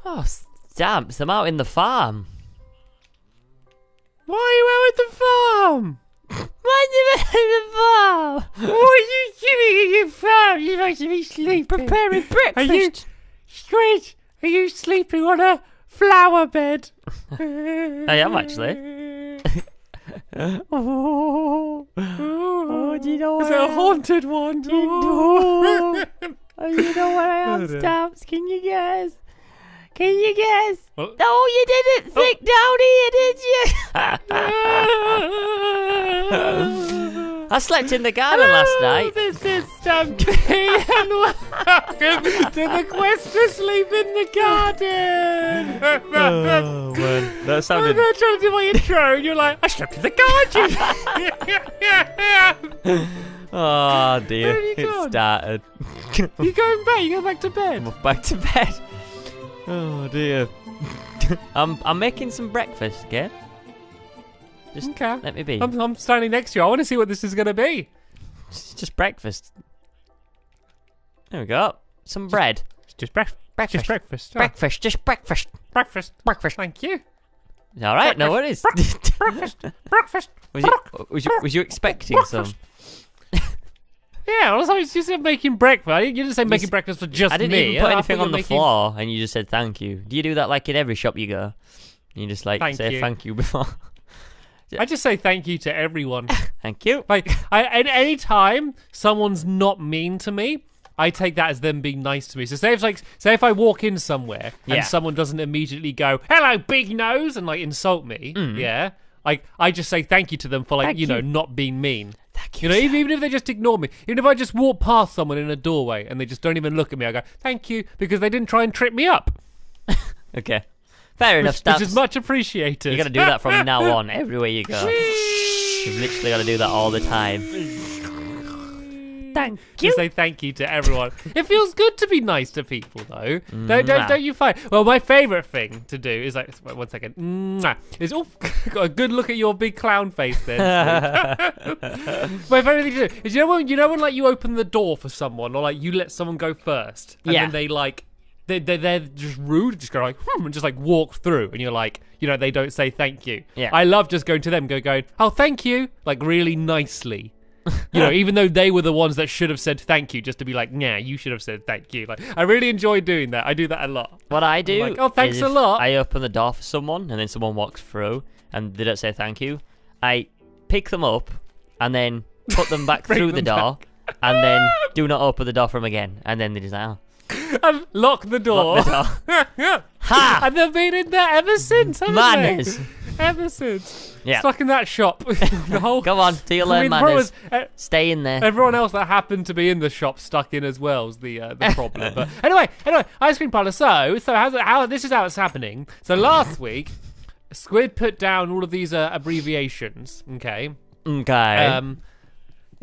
Oh, stamps. I'm out in the farm. Why are you out at the farm? Why are you out in the farm? What are you doing at your farm? You're supposed to be sleeping. Preparing breakfast. Squid, are you sleeping on a flower bed? I am actually. Oh, do you know is it a haunted one? You know what I am, Stamps? Can you guess? Can you guess? Oh. No, you didn't think down here, did you? I slept in the garden last night. This is Stampy, and welcome to the quest to sleep in the garden. Oh, man. That I'm sounded... trying to do my intro, and you're like, I slept in the garden. Oh, dear. Where have you It gone? started. You going back? You going back to bed? I'm back to bed. Oh, dear. I'm making some breakfast, okay? Just Okay. let me be. I'm standing next to you. I want to see what this is going to be. It's just breakfast. There we go. Some bread. Just breakfast. Just breakfast. Oh, Breakfast. Just breakfast. breakfast. Breakfast. Thank you. All right. No worries. Breakfast. Breakfast. Was you expecting some? Yeah, I was just making breakfast. You didn't say making breakfast for just me. I didn't even put anything thought on you the were making- floor, and you just said thank you. Do you do that like in every shop you go? You just like Thank say you. thank you before. I just say thank you to everyone. Thank you. Like, any time someone's not mean to me, I take that as them being nice to me. So say if I walk in somewhere Yeah. and someone doesn't immediately go, "Hello, big nose," and like insult me, yeah, like I just say thank you to them for like Thank you know you. not being mean. Thank You know, even if they just ignore me, even if I just walk past someone in a doorway and they just don't even look at me, I go thank you because they didn't try and trip me up. Okay. Fair enough. Which Stamps. is much appreciated. You got to do that from now on, everywhere you go. You've literally got to do that all the time. Thank Just say thank you to everyone. It feels good to be nice to people, though. Don't you find? Well, my favourite thing to do is like, wait, 1 second. Is got a good look at your big clown face there. My favourite thing to do is you know when like you open the door for someone or like you let someone go first, and Yeah. then they like. They're just rude, just go like, and just like walk through, and you're like, you know, they don't say thank you. Yeah. I love just going to them, going, oh, thank you, like really nicely. You know, even though they were the ones that should have said thank you, just to be like, nah, you should have said thank you. Like, I really enjoy doing that. I do that a lot. What I do like, oh, thanks is a if lot. I open the door for someone and then someone walks through and they don't say thank you, I pick them up and then put them back Bring through the them door and then do not open the door for them again. And then they just, And lock the door. lock the door. Ha! And they've been in there ever since, haven't Manners. they? Ever since. Yeah. Stuck in that shop. The whole. Come on, till you learn the problem manners. was, Stay in there. everyone else that happened to be in the shop stuck in as well is the problem. But anyway, ice cream parlor. So how this is how it's happening. So last week, Squid put down all of these abbreviations. Okay. Okay.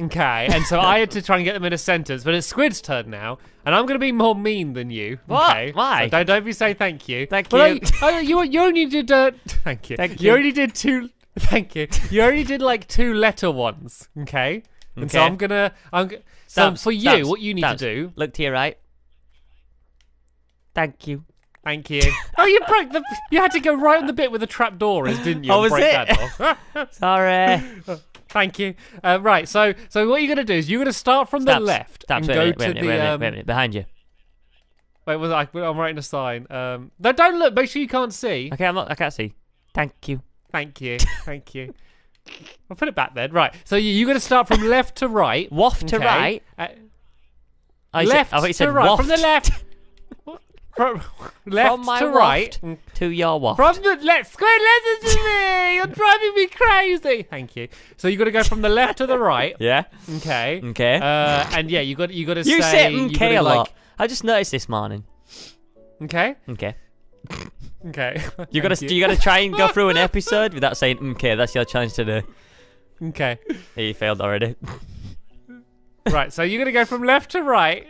Okay, and so I had to try and get them in a sentence, but it's Squid's turn now, and I'm going to be more mean than you. What? Okay? Why? So don't be saying thank you. Thank Well, you. you only did. Thank you. Thank You you. only did two. Thank you. You only did like 2-letter ones. Okay. And so Okay. so Stamps, for you, stamps, what you need stamps. to do. Look to your right. Thank you. Thank you. Oh, you broke the. You had to go right on the bit where the trap door is, didn't you? Oh, and was break it? that off. Sorry. Thank you. Right. So what you're gonna do is you're gonna start from the Stamps, left stamps, and wait a go minute, to wait a the. minute, behind you. Wait, I'm writing a sign. No, don't look. Make sure you can't see. Okay, I can't see. Thank you. Thank you. Thank you. I'll put it back then. Right. So you're going to start from left to right. Waft to okay? right. I Left thought you said to right. waft. From the left. From left From my to waft right. to your waft. From the left. Squid, listen to me. You're driving me crazy. Thank you. So you got to go from the left to the right. Yeah. Okay. Okay. And yeah, you got to You say. say you okay gotta, a lot. like, I just noticed this morning. Okay. Okay. Okay. You Thank gotta try and go through an episode without saying okay. That's your challenge today. Okay. Hey, you failed already. Right, so you're gonna go from left to right,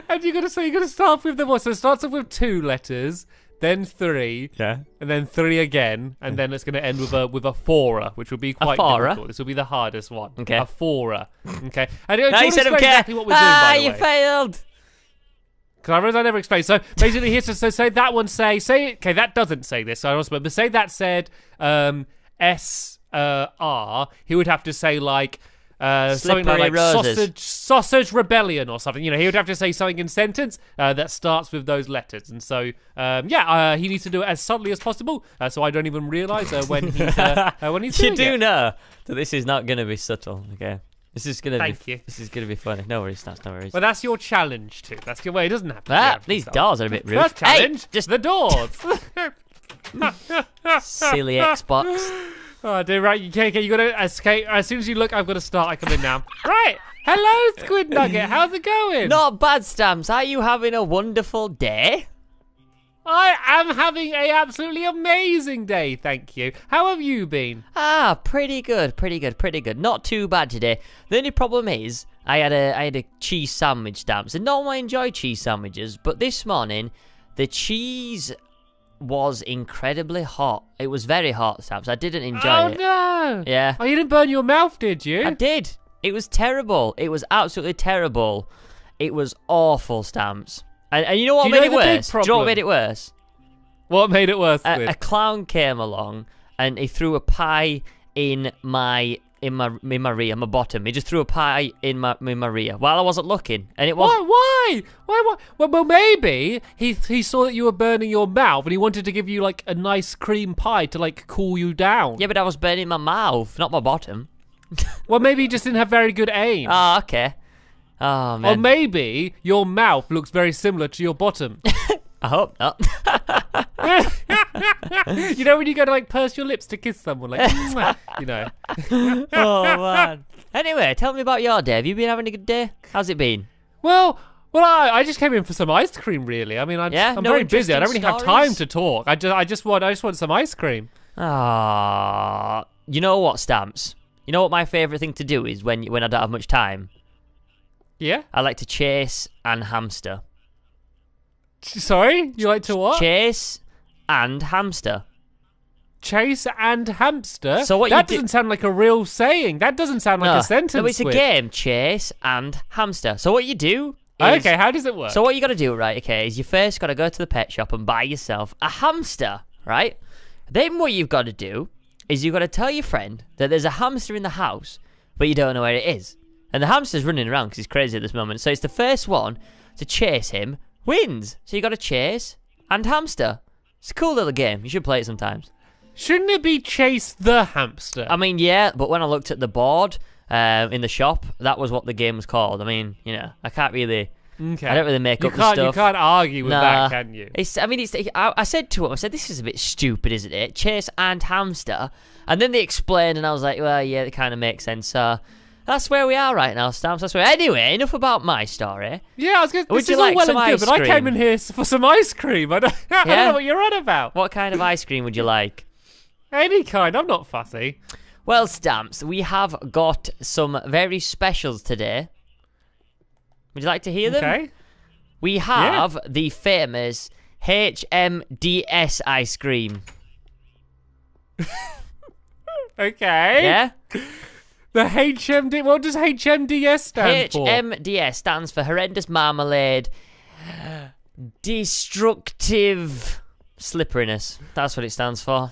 and you're gonna start with the what? So it starts off with 2 letters, then 3, Yeah. and then 3 again, and then it's gonna end with a 4-er, which will be quite fourer? difficult. This will be the hardest one. Okay. A 4-er. Okay. And do No, you you said wanna okay. explain exactly what we're doing, by the you way? failed. Because I realize I never explained. So basically, here, so say that one okay, that doesn't say this. So I also, but say that said SR, he would have to say like something like sausage rebellion or something. You know, he would have to say something in sentence that starts with those letters. And so he needs to do it as subtly as possible, so I don't even realise when he's doing it. You do know that this is not going to be subtle. Okay. This is gonna be funny. No worries, that's no worries. Well, that's your challenge too. That's your way. It doesn't have to. These doors are a bit rude. First challenge, hey, just the doors. Silly Xbox. Oh, dear, right. Okay, you gotta escape. As soon as you look, I've got to start. I come in now. Right. Hello, Squid Nugget. How's it going? Not bad, Stamps. Are you having a wonderful day? I am having a absolutely amazing day, thank you. How have you been? Pretty good. Not too bad today. The only problem is I had a cheese sandwich, Stamps. And normally I enjoy cheese sandwiches, but this morning the cheese was incredibly hot. It was very hot, Stamps. I didn't enjoy it. Oh no! Yeah. Oh, you didn't burn your mouth, did you? I did. It was terrible. It was absolutely terrible. It was awful, Stamps. And you know what made it worse? Do you know what made it worse? What made it worse? A clown came along and he threw a pie in my rear, my bottom. He just threw a pie in my rear while I wasn't looking, and it was. Why? Well, maybe he saw that you were burning your mouth and he wanted to give you like a nice cream pie to like cool you down. Yeah, but I was burning my mouth, not my bottom. Well, maybe he just didn't have very good aim. Okay. Oh, man. Or maybe your mouth looks very similar to your bottom. I hope not. You know when you go to like purse your lips to kiss someone, like, you know. Oh, man. Anyway, tell me about your day. Have you been having a good day? How's it been? Well, I just came in for some ice cream, really. I mean, I'm very busy. I don't really have time to talk. I just want some ice cream. You know what, Stamps? You know what my favourite thing to do is when I don't have much time? Yeah? I like to chase and hamster. Sorry? You like to what? Chase and hamster. Chase and hamster? So what that doesn't sound like a real saying. That doesn't sound like a sentence. No, it's a game. Chase and hamster. So what you do is... Okay, how does it work? So what you got to do, right, okay, is you first got to go to the pet shop and buy yourself a hamster, right? Then what you've got to do is you've got to tell your friend that there's a hamster in the house, but you don't know where it is. And the hamster's running around because he's crazy at this moment. So it's the first one to chase him wins. So you got to chase and hamster. It's a cool little game. You should play it sometimes. Shouldn't it be chase the hamster? I mean, yeah, but when I looked at the board in the shop, that was what the game was called. I mean, you know, I can't really... Okay. I don't really make up the stuff. You can't argue with that, can you? I said to him, this is a bit stupid, isn't it? Chase and hamster. And then they explained, and I was like, well, yeah, it kind of makes sense. That's where we are right now, Stamps. That's where. Anyway, enough about my story. Yeah, I was going to say, this is all well and good, but I came in here for some ice cream. I don't know what you're on about. What kind of ice cream would you like? Any kind. I'm not fussy. Well, Stamps, we have got some very specials today. Would you like to hear them? Okay. We have the famous HMDS ice cream. Okay. Yeah? The HMD, what does HMDS stand for? HMDS stands for Horrendous Marmalade Destructive Slipperiness. That's what it stands for.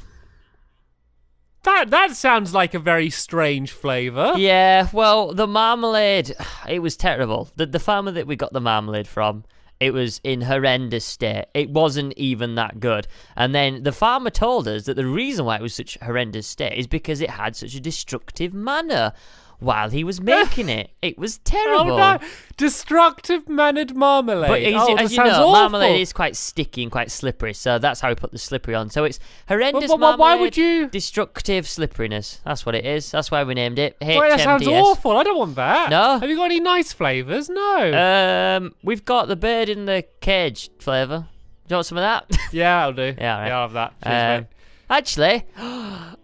That sounds like a very strange flavour. Yeah, well, the marmalade, it was terrible. The farmer that we got the marmalade from, it was in horrendous state. It wasn't even that good. And then the farmer told us that the reason why it was such horrendous state is because it had such a destructive manner while he was making it. It was terrible. Oh no, destructive mannered marmalade. But as you know, awful. marmalade is quite sticky and quite slippery, so that's how we put the slippery on. So it's horrendous marmalade, why would you... destructive slipperiness. That's what it is. That's why we named it HMDS. Well, that sounds awful. I don't want that. No? Have you got any nice flavours? No. We've got the bird in the cage flavour. Do you want some of that? Yeah, I'll do. Yeah, right. Yeah, I'll have that. Cheers, mate. Actually, ding, ding,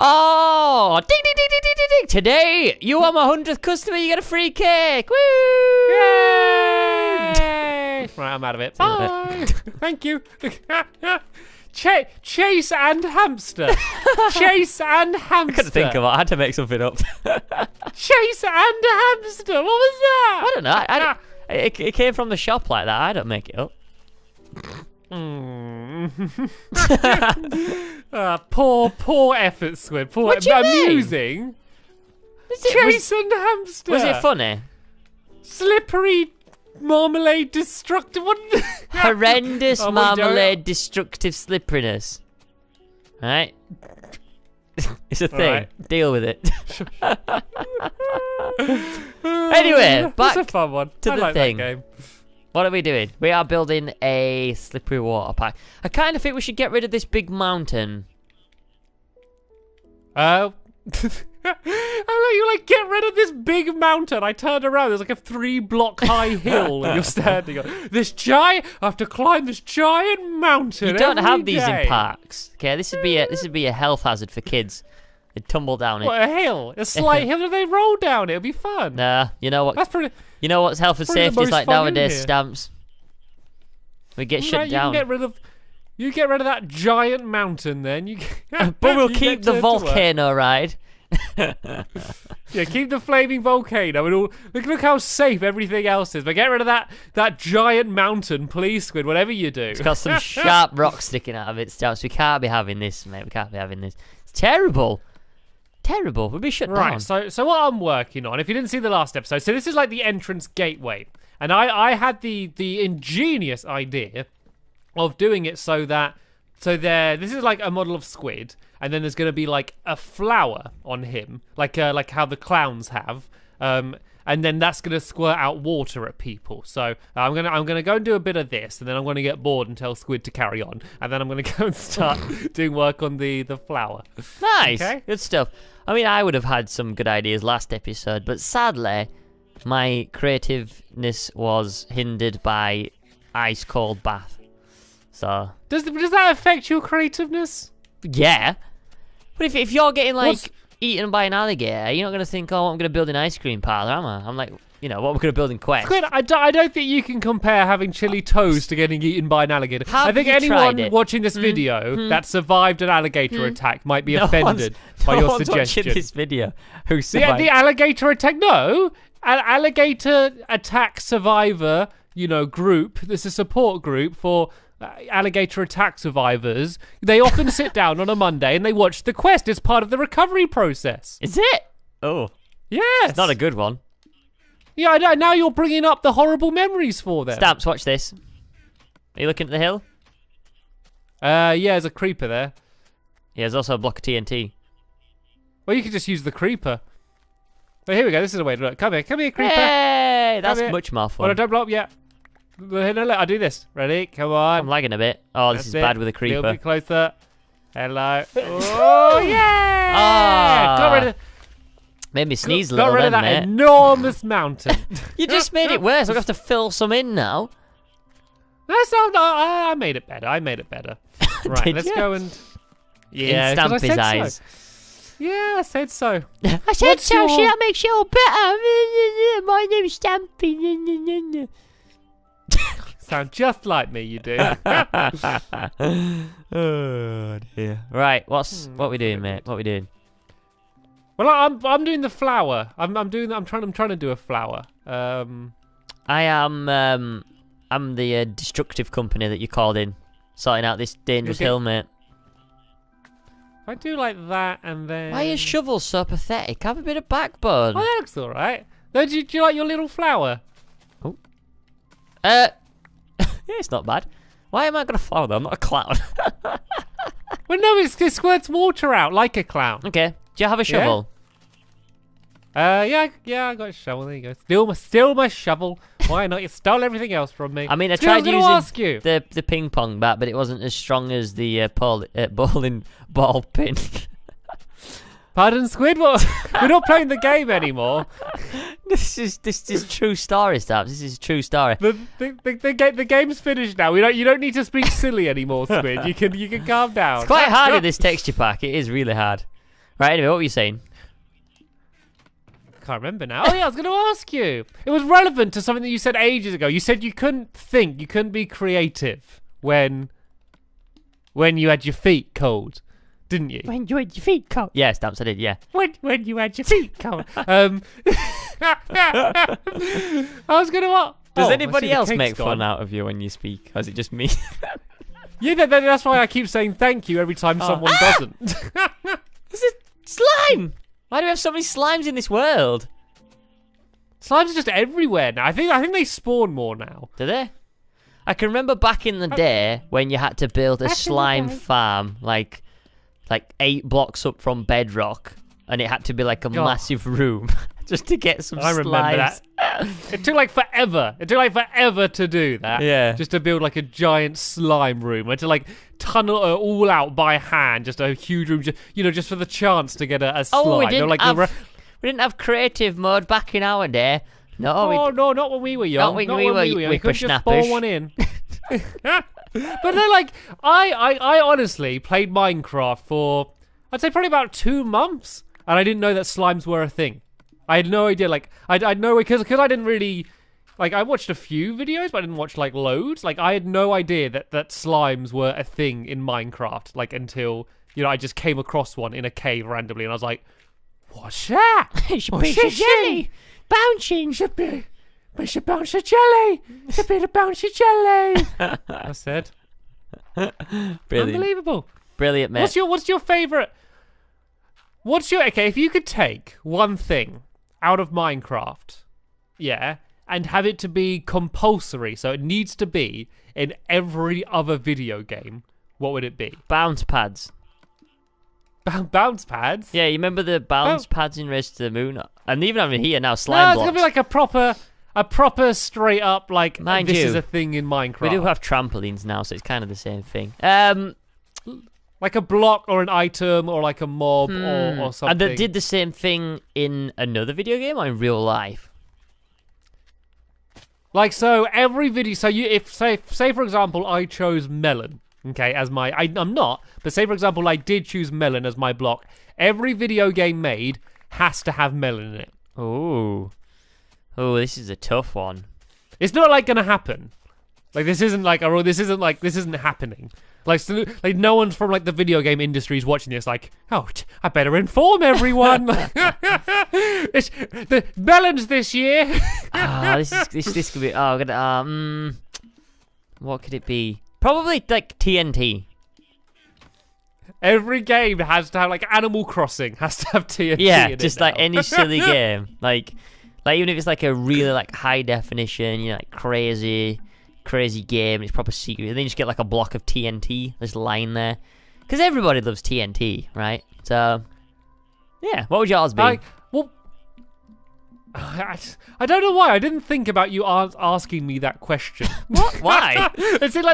ding, ding, ding, ding. Today, you are my 100th customer. You get a free cake. Woo! Yay! Right, I'm out of it. Bye. Thank you. Chase and hamster. Chase and hamster. I couldn't think of it. I had to make something up. Chase and hamster. What was that? I don't know. It came from the shop like that. I don't make it up. Poor effort, Squid. Poor. What do you mean? Amusing. Jason Hamster. Was it funny? Slippery marmalade destructive. What? Horrendous Oh, what are you doing? marmalade destructive slipperiness. Right? It's a thing. Right. Deal with it. Anyway, That's a back fun one. to I the like thing. That game. What are we doing? We are building a slippery water park. I kind of think we should get rid of this big mountain. I like you like get rid of this big mountain. I turned around. There's like a 3-block high hill, and you're standing on this giant. I have to climb this giant mountain. You don't every have these day. in parks. Okay, this would be a health hazard for kids. They'd tumble down it. What, a hill? A slight hill? If they roll down it, it'll be fun. Nah, you know what? That's pretty. You know what's health and Probably the safety is most like fun in nowadays, here. Stamps? We get shut Right, down. You get rid of that giant mountain, then you. But we'll you keep get the turned to work. volcano ride. Yeah, keep the flaming volcano and all. Look how safe everything else is. But get rid of that giant mountain, please, Squid. Whatever you do. It's got some sharp rocks sticking out of it, Stamps. We can't be having this, mate. We can't be having this. It's terrible. Terrible. We'll be shut down. Right, so what I'm working on, if you didn't see the last episode, so this is like the entrance gateway. And I had the ingenious idea of doing it so this is like a model of Squid, and then there's going to be like a flower on him, like how the clowns have, and then that's going to squirt out water at people. So I'm gonna go and do a bit of this, and then I'm going to get bored and tell Squid to carry on, and then I'm going to go and start doing work on the flower. Nice. Okay. Good stuff. I mean, I would have had some good ideas last episode, but sadly, my creativeness was hindered by ice cold bath. So Does that affect your creativeness? yeah, but if you're getting like What's- eaten by an alligator, you're not gonna think, oh, I'm gonna build an ice cream parlor, am I? I'm like, what we're gonna build in Quest. Squid, I don't think you can compare having chili toes to getting eaten by an alligator. Have I think you tried anyone it? watching this video that survived an alligator attack might be offended by no your one's suggestion. watching this video. Who The survived? alligator attack? No, an alligator attack survivor, group. There's a support group for alligator attack survivors. They often sit down on a Monday and they watch The Quest. It's part of the recovery process. Is it? Oh, Yes. it's not a good one. Yeah, I know. Now you're bringing up the horrible memories for them. Stamps, watch this. Are you looking at the hill? Yeah, there's a creeper there. Yeah, there's also a block of TNT. Well, you could just use the creeper. But here we go. This is a way to do it. Come here, creeper. Hey, that's here. much more Well, fun. don't blow up yet. No, I'll do this. Ready? Come on. I'm lagging a bit. Oh, this is That's bad it. with a A little creeper. bit closer. Hello. Oh, yeah! Ah. Got rid of, Made me sneeze a got little rid then, of that mate. enormous mountain. You just made it worse. I'm going to have to fill some in now. That's not, I made it better. Right, Did let's you? go and... Yeah, In 'cause I Stampy's said eyes. so. Yeah, I said so. I said What's so, your- shit, that makes you all better. My name's Stampy. Sound just like me, you do. Oh, dear. Right, what we doing, mate? What we doing? Well, I'm doing the flower. I'm trying to do a flower. I am, I'm the destructive company that you called in, sorting out this dangerous Okay. hill, mate. If I do like that and then... Why are shovels so pathetic? Have a bit of backbone. Oh, that looks all right. No, do you like your little flower? Yeah, it's not bad. Why am I going to follow them? I'm not a clown. Well, no, it squirts water out like a clown. Okay. Do you have a shovel? Yeah, I got a shovel. There you go. Steal my shovel. Why not? You stole everything else from me. I mean, I Still, tried gonna using ask you. the ping pong bat, but it wasn't as strong as the bowling ball pin. Pardon, Squid? What? We're not playing the game anymore. This is true story stuff. This is true story. The game's finished now. You don't need to speak silly anymore, Squid. You can calm down. It's quite hard in this texture pack. It is really hard. Right. Anyway, what were you saying? Can't remember now. Oh yeah, I was going to ask you. It was relevant to something that you said ages ago. You said you couldn't think, you couldn't be creative when you had your feet cold, didn't you? When you had your feet cold. Yeah, Stamps, I did. Yeah. When you had your feet cold. I was going to ask. Does anybody else make fun out of you when you speak? Or is it just me? Yeah, that's why I keep saying thank you every time someone doesn't. This is slime. Why do we have so many slimes in this world? Slimes are just everywhere now. I think they spawn more now. Do they? I can remember back in the day when you had to build a slime farm, like 8 blocks up from bedrock, and it had to be like a massive room just to get some slimes. I remember that. It took like forever. It took like forever to do that. Yeah. Just to build like a giant slime room. And to like tunnel it all out by hand. Just a huge room, just for the chance to get a slime. Oh, we didn't have creative mode back in our day. No, no, not when we were young. Not when we were young. We could just spawn one in. But then, like, I honestly played Minecraft for, I'd say probably about 2 months, and I didn't know that slimes were a thing. I had no idea. Like, I'd know because I didn't really, like, I watched a few videos, but I didn't watch like loads. Like, I had no idea that slimes were a thing in Minecraft. Like, until I just came across one in a cave randomly, and I was like, what's that? It's a piece of jelly bouncing. Should be a bounce of jelly. Should be a bounce of jelly. I said. Brilliant. Unbelievable. Brilliant, mate. What's your favourite? Okay, if you could take one thing out of Minecraft, and have it to be compulsory, so it needs to be in every other video game, what would it be? Bounce pads. Bounce pads? Yeah, you remember the bounce pads in Race to the Moon? And even over here now, slime blocks. blocks. It's gonna be like a proper straight up, like, Mind this you, is a thing in Minecraft. We do have trampolines now, so it's kind of the same thing. Like a block or an item or like a mob or something. And they did the same thing in another video game or in real life? Like, so every video, so say for example, I chose melon, okay, as my, I'm not, but say for example, I did choose melon as my block. Every video game made has to have melon in it. Oh, this is a tough one. It's not like gonna happen. Like, this isn't happening. Like, no one's from like the video game industry is watching this. Like, oh, I better inform everyone. It's the melons this year. This could be. What could it be? Probably like TNT. Every game has to have, like, Animal Crossing has to have TNT. Yeah, in just it like now. any silly game. Like even if it's like a really like high definition, like crazy game, it's proper secret, and then you just get like a block of TNT just lying there, because everybody loves TNT, right? So yeah, what would yours be? I don't know why I didn't think about you asking me that question. What? Why? It seemed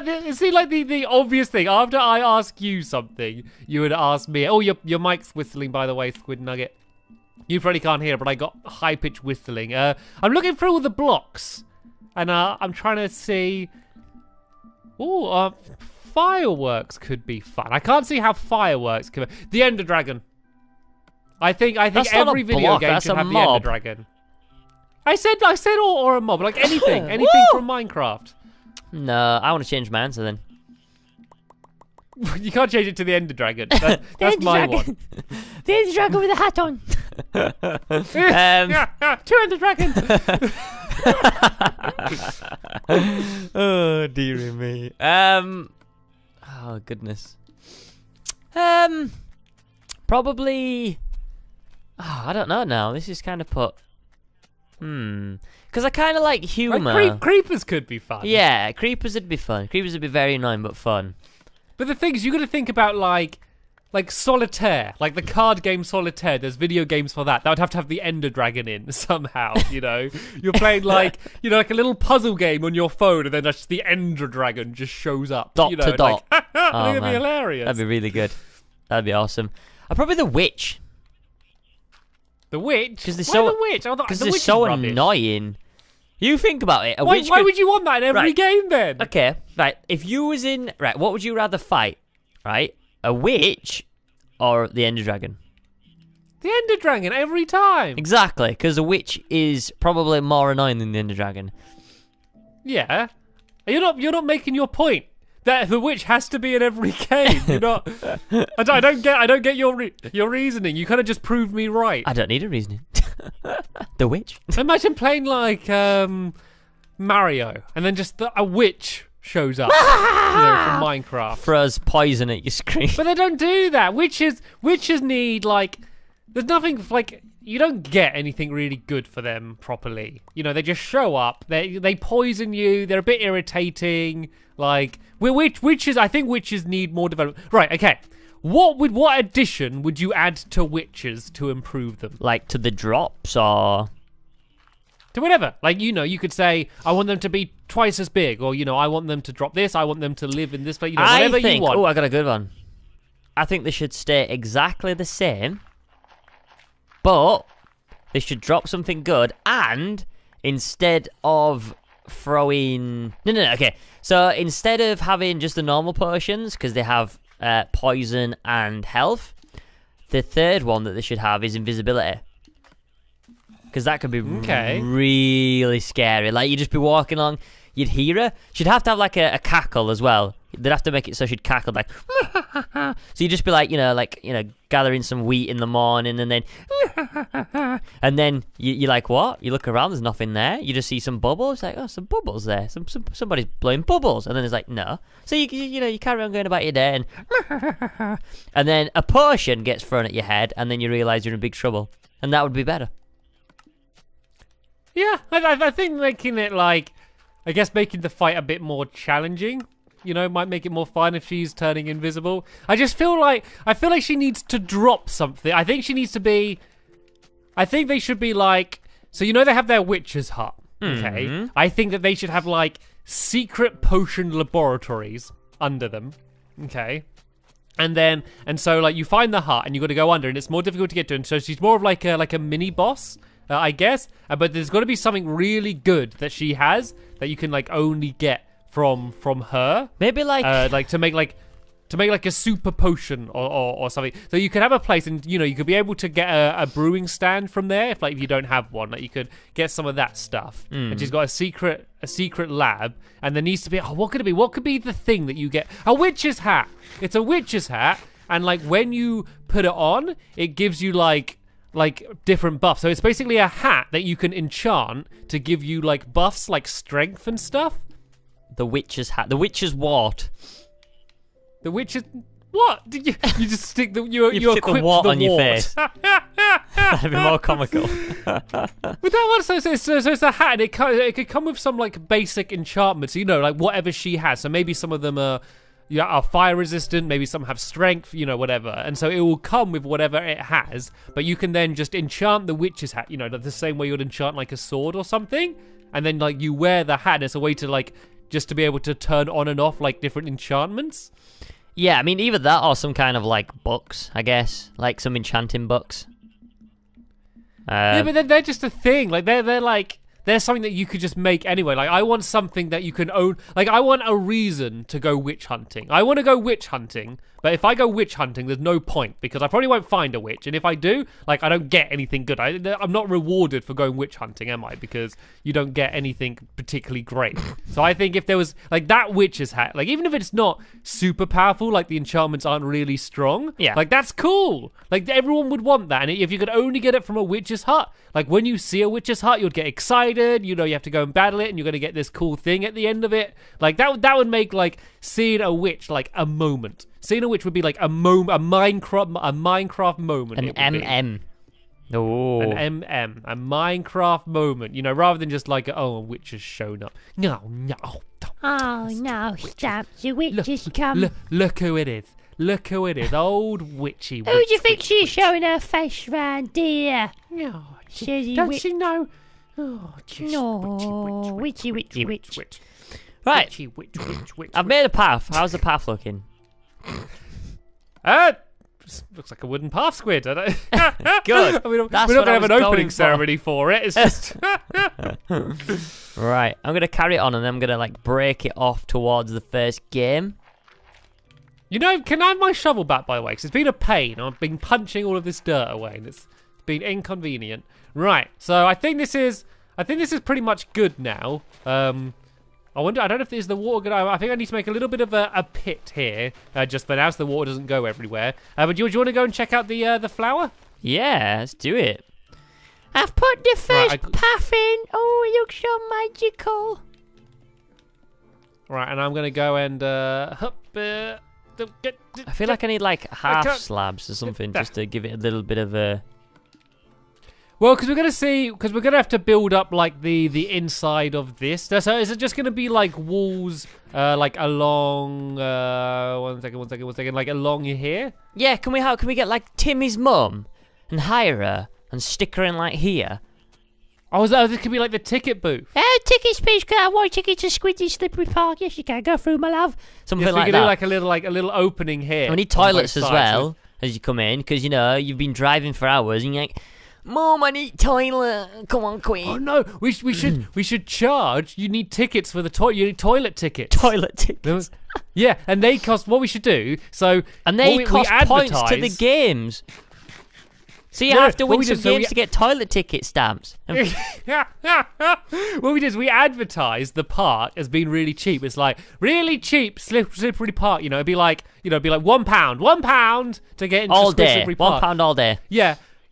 like the obvious thing. After I ask you something, you would ask me. Oh, your mic's whistling, by the way, Squid Nugget. You probably can't hear it, but I got high-pitched whistling. I'm looking through all the blocks, and I'm trying to see. Oh, fireworks could be fun. I can't see how fireworks could. The Ender Dragon. I think every video game should have the Ender Dragon. I said or a mob, like anything from Minecraft. No, I want to change my answer then. You can't change it to the Ender Dragon. That's my one. The Ender Dragon with a hat on. 2 Ender Dragons. Oh dear me. Oh goodness. Probably. Oh, I don't know now. This is kind of put. Because I kind of like humor. Like creepers could be fun. Yeah, creepers would be fun. Creepers would be very annoying but fun. But the thing is, you got to think about like Solitaire, like the card game Solitaire. There's video games for that. That would have to have the Ender Dragon in somehow. You're playing like like a little puzzle game on your phone, and then just the Ender Dragon just shows up. Dot to dot. Like, that'd be hilarious. That'd be really good. That'd be awesome. Probably the witch. The witch? Because they're the witch? Because they're so annoying. You think about it. Why would you want that in every game then? Okay, right. If you was in... Right, what would you rather fight? Right? A witch or the Ender Dragon? The Ender Dragon every time. Exactly, because a witch is probably more annoying than the Ender Dragon. Yeah. You're not making your point. That the witch has to be in every game. You're not. I don't get your reasoning. You kind of just proved me right. I don't need a reasoning. The witch. Imagine playing like Mario, and then just a witch shows up, from Minecraft. Throws poison at your screen. But they don't do that. Witches need there's nothing you don't get anything really good for them properly. They just show up. They poison you. They're a bit irritating. Witches. I think witches need more development. Right. Okay. What addition would you add to witches to improve them? Like to the drops or to whatever. You could say, I want them to be twice as big, or I want them to drop this. I want them to live in this place. Whatever you want. Oh, I got a good one. I think they should stay exactly the same, but they should drop something good, and instead of throwing... No, okay. So instead of having just the normal potions, because they have poison and health, the third one that they should have is invisibility. Because that could be really scary. You'd just be walking along, you'd hear her. She'd have to have a cackle as well. They'd have to make it so she'd cackle so you'd just be gathering some wheat in the morning, and then you're like, what? You look around, there's nothing there. You just see some bubbles. Some bubbles there. Somebody's blowing bubbles, and then it's no. So you carry on going about your day, and then a potion gets thrown at your head, and then you realise you're in big trouble, and that would be better. Yeah, I think making it making the fight a bit more challenging. Might make it more fun if she's turning invisible. I feel like she needs to drop something. I think they should be so they have their witch's hut. Okay. Mm-hmm. I think that they should have secret potion laboratories under them. Okay. And so you find the hut and you got to go under, and it's more difficult to get to. And so she's more of like a mini boss, I guess. But there's got to be something really good that she has that you can only get from her. Maybe to make a super potion or something. So you could have a place, and you could be able to get a brewing stand from there if you don't have one. You could get some of that stuff. And she's got a secret lab, and there needs to be what could it be? What could be the thing that you get? A witch's hat. It's a witch's hat, and when you put it on, it gives you different buffs. So it's basically a hat that you can enchant to give you buffs strength and stuff. The witch's hat. The witch's wart. The witch's... What? Did you just stick the... You stick the wart on your face. That'd be more comical. But that one, so it's a hat, and it could come with some basic enchantments, whatever she has. So maybe some of them are fire resistant, maybe some have strength, whatever. And so it will come with whatever it has, but you can then just enchant the witch's hat, the same way you'd enchant a sword or something. And then you wear the hat, and it's a way to just to be able to turn on and off different enchantments. Yeah, I mean either that or some kind of books, I guess, some enchanting books. Yeah, but they're just a thing. They're something that you could just make anyway. I want something that you can own. I want a reason to go witch hunting. I want to go witch hunting, but if I go witch hunting, there's no point, because I probably won't find a witch. And if I do, I don't get anything good. I'm not rewarded for going witch hunting, am I? Because you don't get anything particularly great. So I think if there was that witch's hat, even if it's not super powerful, the enchantments aren't really strong, yeah, that's cool. Everyone would want that. And if you could only get it from a witch's hut, when you see a witch's hut, you'd get excited. You have to go and battle it, and you're going to get this cool thing at the end of it. That would make seeing a witch a moment. Seeing a witch would be a Minecraft moment. An MM. Oh. An MM. A Minecraft moment. Rather than just a witch has shown up. No. Oh no, Stamps, the witch has come. Look who it is. Look who it is. Old witchy. Who do you think she's showing her face round here? No. Don't she know? Oh, just no. Witchy. Right. Witch. I've made a path. How's the path looking? Looks like a wooden path, Squid. Good. We're not going to have an opening ceremony for it. It's just... Right. I'm going to carry it on, and then I'm going to break it off towards the first game. Can I have my shovel back, by the way? Because it's been a pain. I've been punching all of this dirt away, and it's been inconvenient. Right. So I think this is pretty much good now. I don't know if this is the water. I think I need to make a little bit of a pit here, just for now, so the water doesn't go everywhere. But do you want to go and check out the flower? Yeah, let's do it. I've put the first path in. Oh, it looks so magical. Right, and I'm gonna go and I feel like I need like half slabs or something just to give it a little bit of a. Well, because we're gonna have to build up like the inside of this. So is it just gonna be like walls, like along? One second, like along here? Yeah, can we get like Timmy's mum and hire her and stick her in like here? Oh, this could be like the ticket booth. Tickets, please. Can I have one ticket to Squidgy Slippery Park? Yes, you can. Go through, my love. Something Yes, we like could that. do like a little opening here. And we need on toilets both as sides. well as you come in, because you know you've been driving for hours and you're like, Mum, I need toilet. Come on, quick. Oh no, we should charge. You need tickets for the toilet. You need toilet tickets. Toilet tickets. Yeah, and they cost. What we should do. So And they we cost points to the advertise- games. So you Yeah, have to what win we some do, so games to get toilet ticket stamps. And What we did is we advertised the park as being really cheap. It's like really cheap slippery park. You know, it'd be like £1 to get into all day. Slippery Park. £1 all day.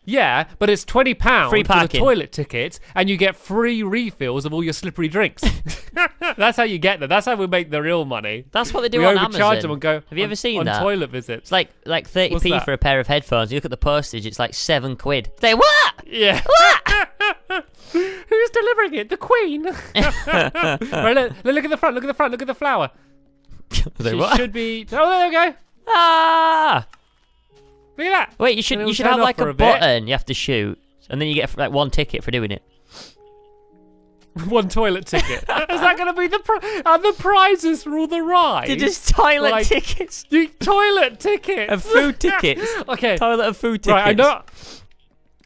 Yeah, but it's £20 Free for the parking. toilet tickets, and you get free refills of all your slippery drinks. That's how you get them. That's how we make the real money. That's what they do We on overcharge Amazon. them and go. Have you ever seen on that? toilet visits? It's like What's 30p that? for a pair of headphones. You look at the postage, it's like £7. Say what? Yeah. Who's delivering it? The Queen. Right, look at the front. Look at the front. Look at the flower. Say She what? should be. Oh, there we go. Ah! Look at that. Wait, you And should it'll have turn off like for a a bit. button you have to shoot, and then you get like one ticket for doing it. One toilet ticket. Is that going to be the prizes for all the rides? They're just toilet Like- tickets Toilet tickets and food tickets. Okay. Toilet and food tickets. Right,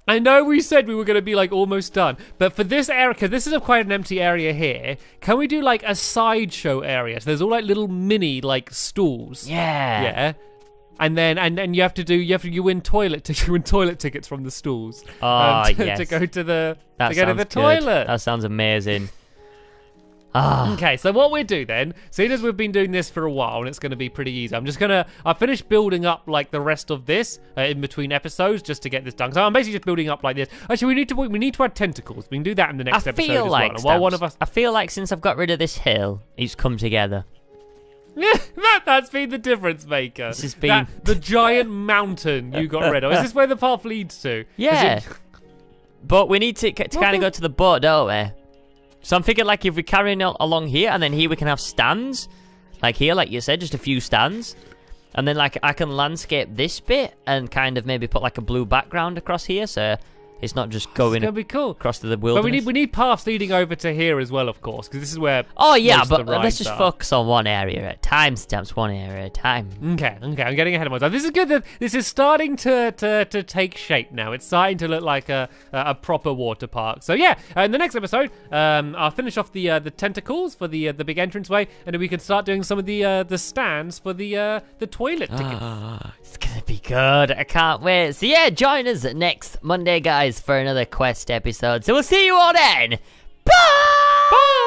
I know we said we were going to be like almost done, but for this area, because this is quite an empty area here, can we do like a sideshow area? So there's all like little mini like stools. Yeah. Yeah. And then and you win toilet tickets from the stools. Oh, to yes. go to the That to go to sounds the good. toilet. That sounds amazing. Ah. Okay, so what we do then, seeing as we've been doing this for a while and it's going to be pretty easy, I finished building up like the rest of this in between episodes just to get this done. So I'm basically just building up like this. Actually, we need to add tentacles. We can do that in the next I episode feel as like well. And while one of Stamps, us, I feel like since I've got rid of this hill, it's come together. that's been the difference maker. This has been the giant mountain you got rid of. Is this where the path leads to? yeah. Is it- But we need to kind of go to the boat, don't we? So I'm thinking like if we carry on along here, and then here we can have stands, like here, like you said, just a few stands, and then like I can landscape this bit and kind of maybe put like a blue background across here, so it's not just It's going gonna be cool. across to the But wilderness. we need paths leading over to here as well, of course, because this is where. Oh yeah, most but of the let's rides just are. focus on one area at a time, Stamps. One area at a time. Okay, I'm getting ahead of myself. This is good that this is starting to take shape now. It's starting to look like a proper water park. So yeah, in the next episode, I'll finish off the tentacles for the big entranceway, and then we can start doing some of the stands for the toilet tickets. It's gonna be good. I can't wait. So yeah, join us next Monday, guys, for another Quest episode. So we'll see you all then. Bye! Bye!